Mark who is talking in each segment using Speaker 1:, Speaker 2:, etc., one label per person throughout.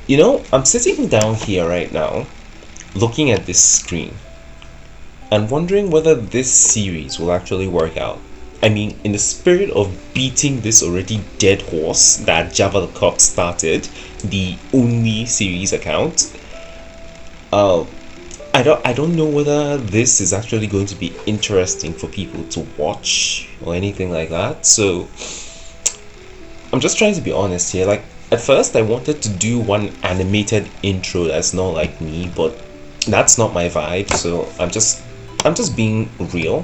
Speaker 1: You know, I'm sitting down here right now, looking at this screen, and wondering whether this series will actually work out. I mean, in the spirit of beating this already dead horse that Java the Cop started, the only series account, uh, I don't know whether this is actually going to be interesting for people to watch or anything like that. So I'm just trying to be honest here. Like, at first I wanted to do one animated intro that's not like me, but that's not my vibe. So I'm just being real.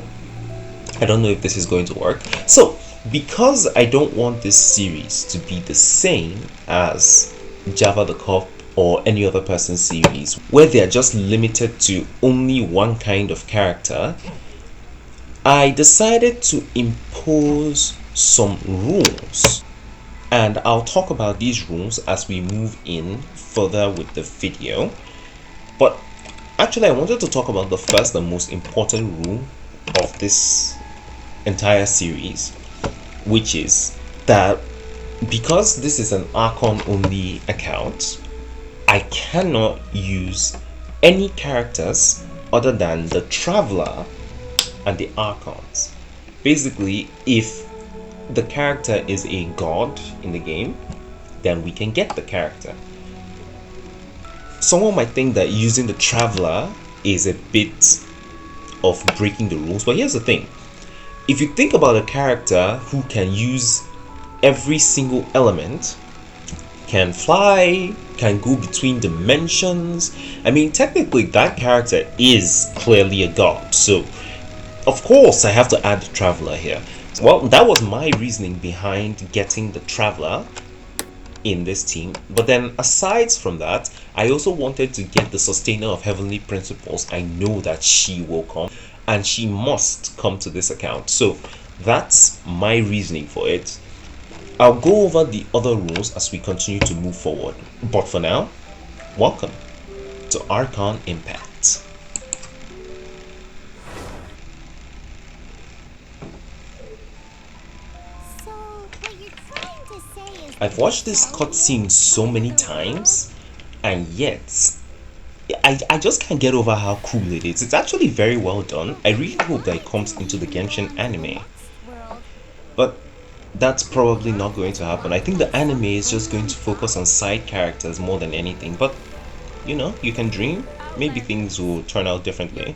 Speaker 1: I don't know if this is going to work. So because I don't want this series to be the same as Java the Cop or any other person's series where they are just limited to only one kind of character, I decided to impose some rules, and I'll talk about these rules as we move in further with the video. But actually, I wanted to talk about the first and most important rule of this entire series, which is that because this is an Archon only account, I cannot use any characters other than the Traveler and the Archons. Basically, if the character is a god in the game, then we can get the character. Someone might think that using the Traveler is a bit of breaking the rules, but here's the thing. If you think about a character who can use every single element, can fly, can go between dimensions, I mean, technically that character is clearly a god. So of course I have to add the Traveler here. Well, that was my reasoning behind getting the Traveler in this team. But then aside from that, I also wanted to get the Sustainer of Heavenly Principles. I know that she will come, and she must come to this account. So that's my reasoning for it. I'll go over the other rules as we continue to move forward. But for now, welcome to Archon Impact. I've watched this cutscene so many times, and yet I just can't get over how cool it is. It's actually very well done. I really hope that it comes into the Genshin anime. But that's probably not going to happen. I think the anime is just going to focus on side characters more than anything. But, you know, you can dream. Maybe things will turn out differently.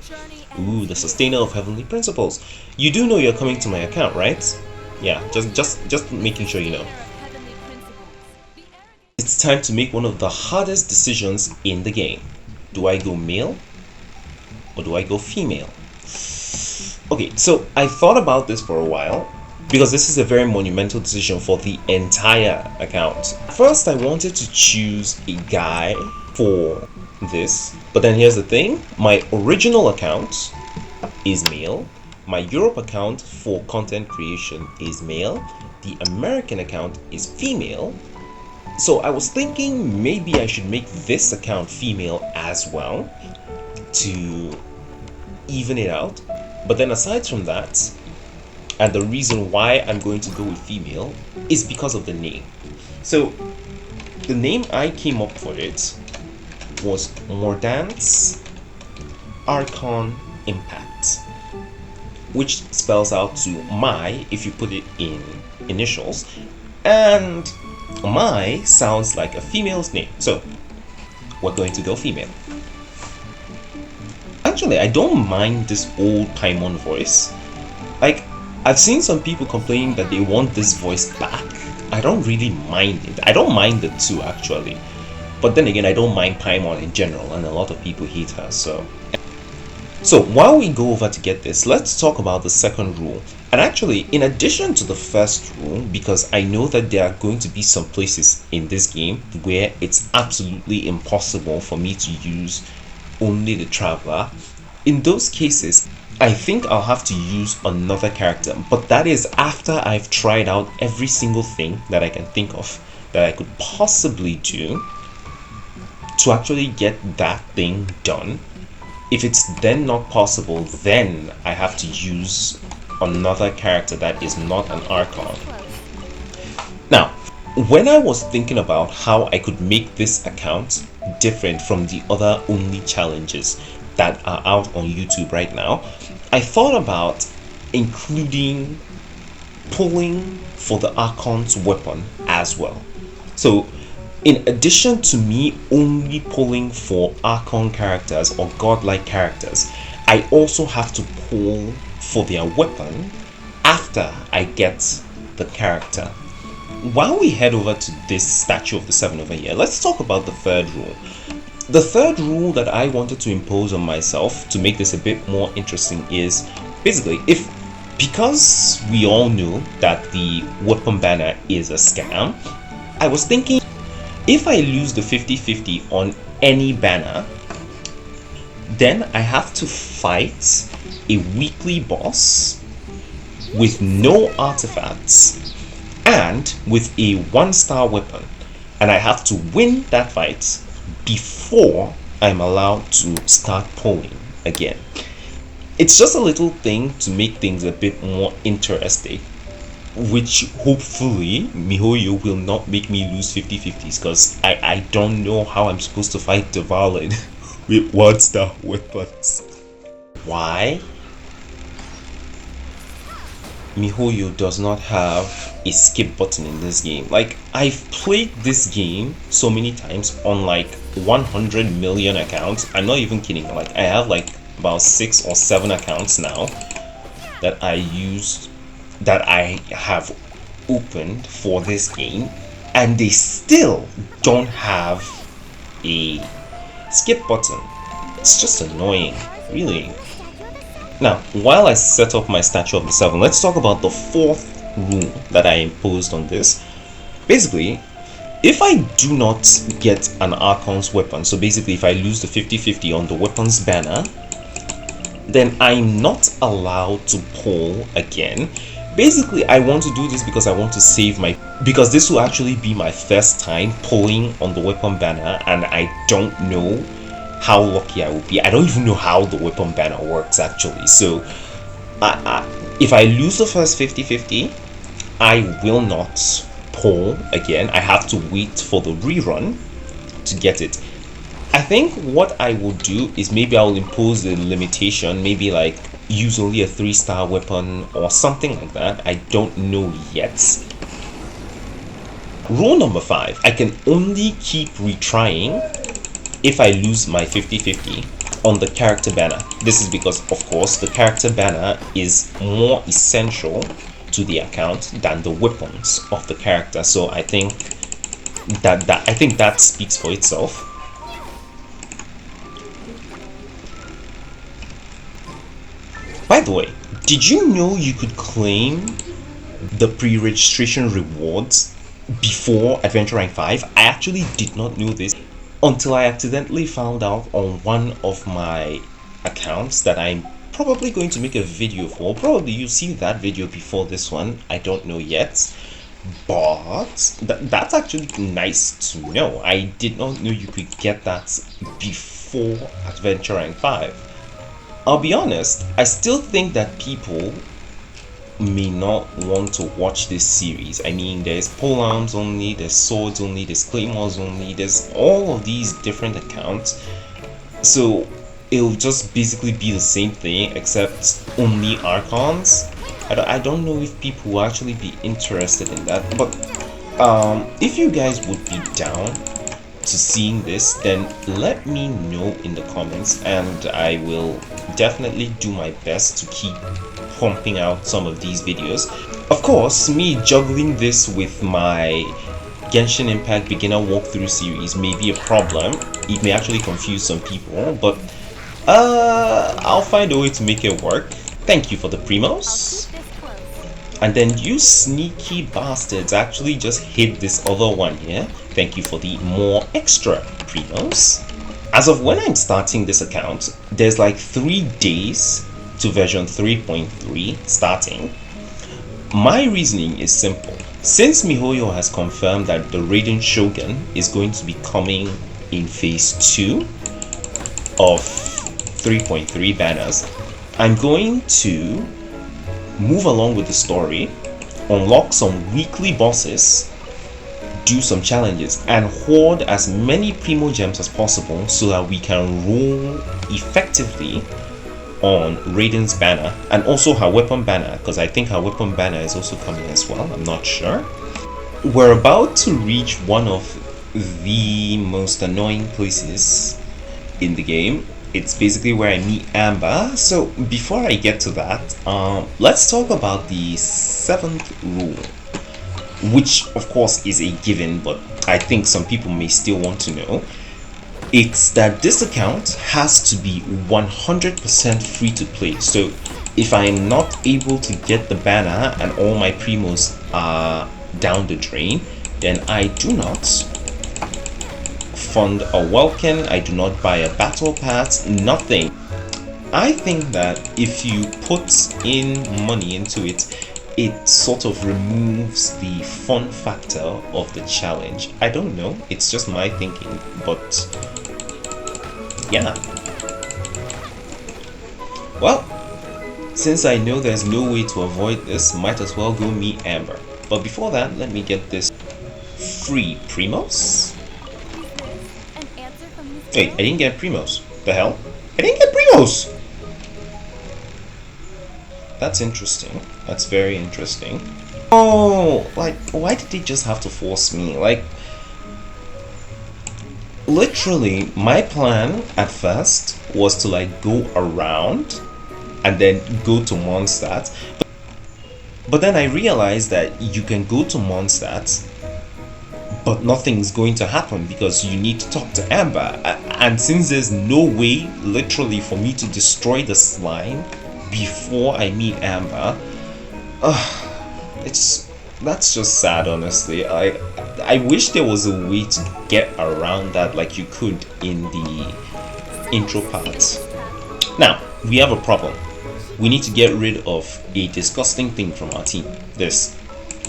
Speaker 1: Ooh, the Sustainer of Heavenly Principles. You do know you're coming to my account, right? Yeah, just making sure you know. It's time to make one of the hardest decisions in the game. Do I go male or do I go female? Okay, so I thought about this for a while because this is a very monumental decision for the entire account. First, I wanted to choose a guy for this, but then here's the thing. My original account is male. My Europe account for content creation is male. The American account is female. So I was thinking maybe I should make this account female as well to even it out. But then aside from that, and the reason why I'm going to go with female is because of the name. So the name I came up for it was Mordant's Archon Impact, which spells out to my if you put it in initials, and my sounds like a female's name, so we're going to go female. Actually, I don't mind this old Paimon voice. Like, I've seen some people complaining that they want this voice back. I don't really mind it. I don't mind it too, actually. But then again, I don't mind Paimon in general, and a lot of people hate her, so while we go over to get this, let's talk about the second rule. And actually, in addition to the first rule, because I know that there are going to be some places in this game where it's absolutely impossible for me to use only the Traveler. In those cases, I think I'll have to use another character, but that is after I've tried out every single thing that I can think of that I could possibly do to actually get that thing done. If it's then not possible, then I have to use another character that is not an Archon. Now, When I was thinking about how I could make this account different from the other only challenges that are out on YouTube right now, I thought about including pulling for the Archon's weapon as well. So in addition to me only pulling for Archon characters or godlike characters, I also have to pull for their weapon after I get the character. While we head over to this statue of the seven over here, let's talk about the third rule. The third rule that I wanted to impose on myself to make this a bit more interesting is basically, because we all know that the weapon banner is a scam, I was thinking if I lose the 50-50 on any banner, then I have to fight a weekly boss with no artifacts and with a 1-star weapon, and I have to win that fight before I'm allowed to start pulling again. It's just a little thing to make things a bit more interesting, which hopefully Hoyo will not make me lose 50-50s, because I don't know how I'm supposed to fight the Violin with 1-star weapons. Why? Hoyo does not have a skip button in this game. Like, I've played this game so many times on like 100 million accounts. I'm not even kidding. Like, I have like about 6 or 7 accounts now that I have opened for this game, and they still don't have a skip button. It's just annoying, really. Now, while I set up my statue of the 7, let's talk about the 4th rule that I imposed on this. Basically, if I do not get an Archon's weapon, so basically if I lose the 50-50 on the weapons banner, then I'm not allowed to pull again. Basically, I want to do this because I want to save because this will actually be my first time pulling on the weapon banner, and I don't know how lucky I will be. I don't even know how the weapon banner works actually. So if I lose the first 50-50, I will not pull again. I have to wait for the rerun to get it. I think what I will do is maybe I'll impose a limitation, maybe like use only a 3-star weapon or something like that. I don't know yet. Rule number 5, I can only keep retrying if I lose my 50-50 on the character banner. This is because, of course, the character banner is more essential to the account than the weapons of the character. So I think that speaks for itself. By the way, did you know you could claim the pre-registration rewards before Adventure Rank 5? I actually did not know this until I accidentally found out on one of my accounts that I'm probably going to make a video for. Probably you see that video before this one, I don't know yet, but that's actually nice to know. I did not know you could get that before Adventure Rank 5. I'll be honest, I still think that people may not want to watch this series. I mean, there's polearms only, there's swords only, there's claymores only, there's all of these different accounts, so it'll just basically be the same thing except only Archons. I don't know if people will actually be interested in that, but if you guys would be down to seeing this, then let me know in the comments, and I will definitely do my best to keep pumping out some of these videos. Of course, me juggling this with my Genshin Impact beginner walkthrough series may be a problem. It may actually confuse some people, but I'll find a way to make it work. Thank you for the primos. And then you sneaky bastards actually just hit this other one here. Thank you for the more extra primos. As of when I'm starting this account, there's like 3 days to version 3.3 starting. My reasoning is simple. Since Hoyo has confirmed that the Raiden Shogun is going to be coming in phase 2 of 3.3 banners, I'm going to move along with the story, unlock some weekly bosses, do some challenges and hoard as many primo gems as possible so that we can roll effectively on Raiden's banner and also her weapon banner, because I think her weapon banner is also coming as well. I'm not sure. We're about to reach one of the most annoying places in the game. It's basically where I meet Amber. So before I get to that, let's talk about the 7th rule, which of course is a given, but I think some people may still want to know. It's that this account has to be 100% free to play. So if I'm not able to get the banner and all my primos are down the drain, then I do not fund a Welkin, I do not buy a battle pass, nothing. I think that if you put in money into it, it sort of removes the fun factor of the challenge. I don't know, it's just my thinking, but yeah. Well, since I know there's no way to avoid this, might as well go meet Amber. But before that, let me get this free primos. Wait, I didn't get primos. The hell? I didn't get primos! That's interesting. That's very interesting. Oh, like, why did they just have to force me? Like, literally, my plan at first was to like go around and then go to Mondstadt. But then I realized that you can go to Mondstadt, but nothing's going to happen because you need to talk to Amber. And since there's no way literally for me to destroy the slime before I meet Amber, that's just sad, honestly. I wish there was a way to get around that like you could in the intro part. Now, we have a problem. We need to get rid of a disgusting thing from our team. This.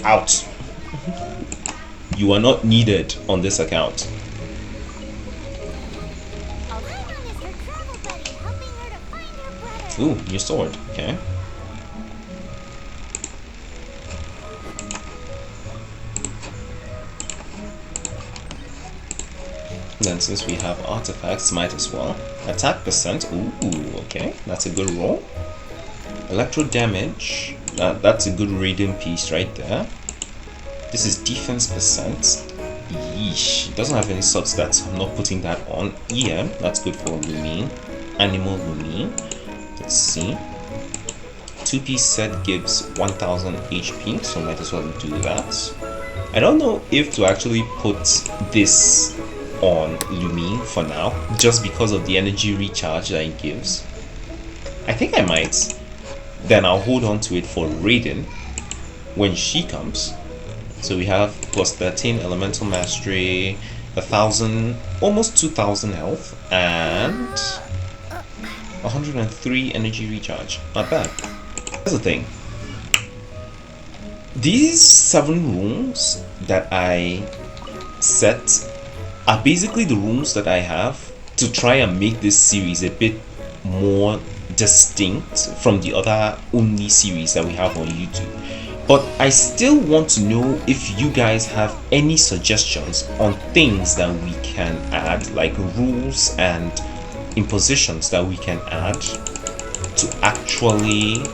Speaker 1: Out. You are not needed on this account. Ooh, new sword. Okay. Then since we have artifacts, might as well. Attack percent. Ooh, okay. That's a good roll. Electro damage. That's a good Raiden piece right there. This is defense percent. Yeesh. It doesn't have any sub stats. I'm not putting that on. EM. That's good for Lumine. Animal Lumine. Let's see. 2-piece set gives 1000 HP, so might as well do that. I don't know if to actually put this on Lumine for now, just because of the energy recharge that it gives. I think I might. Then I'll hold on to it for Raiden when she comes. So we have plus 13 elemental mastery, 1000, almost 2000 health, and 103 energy recharge. Not bad. Here's the thing. These 7 rooms that I set are basically the rooms that I have to try and make this series a bit more distinct from the other Only series that we have on YouTube. But I still want to know if you guys have any suggestions on things that we can add, like rules and impositions that we can add to actually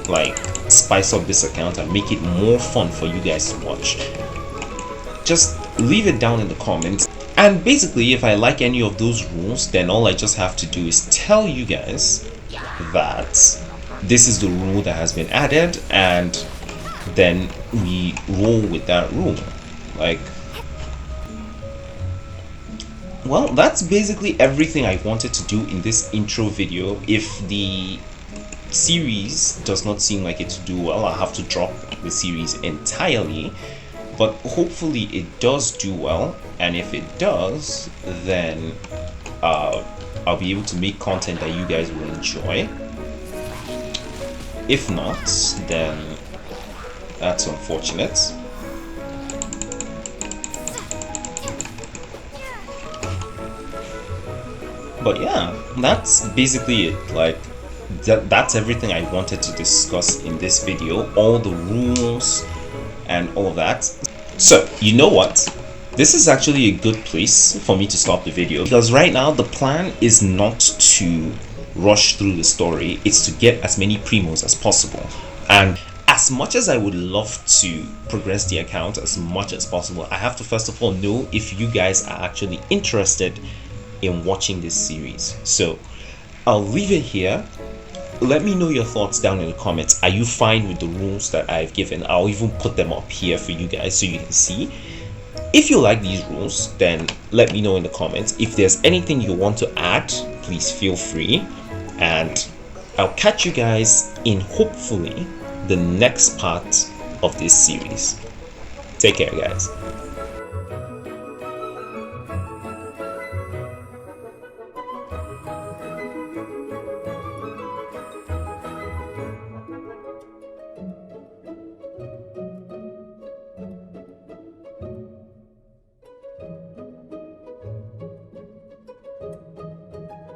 Speaker 1: like spice up this account and make it more fun for you guys to watch. Just leave it down in the comments. And basically, if I like any of those rules, then all I just have to do is tell you guys that this is the rule that has been added, and then we roll with that rule. Like, well, that's basically everything I wanted to do in this intro video. If the series does not seem like it to do well, I'll have to drop the series entirely, but hopefully it does do well, and if it does, then I'll be able to make content that you guys will enjoy. If not, then that's unfortunate. But yeah, that's basically it. Like, that's everything I wanted to discuss in this video, all the rules and all that. So, you know what? This is actually a good place for me to stop the video, because right now the plan is not to rush through the story, it's to get as many primos as possible. And as much as I would love to progress the account as much as possible, I have to first of all know if you guys are actually interested in watching this series. So I'll leave it here. Let me know your thoughts down in the comments. Are you fine with the rules that I've given? I'll even put them up here for you guys so you can see. If you like these rules, then let me know in the comments. If there's anything you want to add, please feel free. And I'll catch you guys in hopefully the next part of this series. Take care, guys.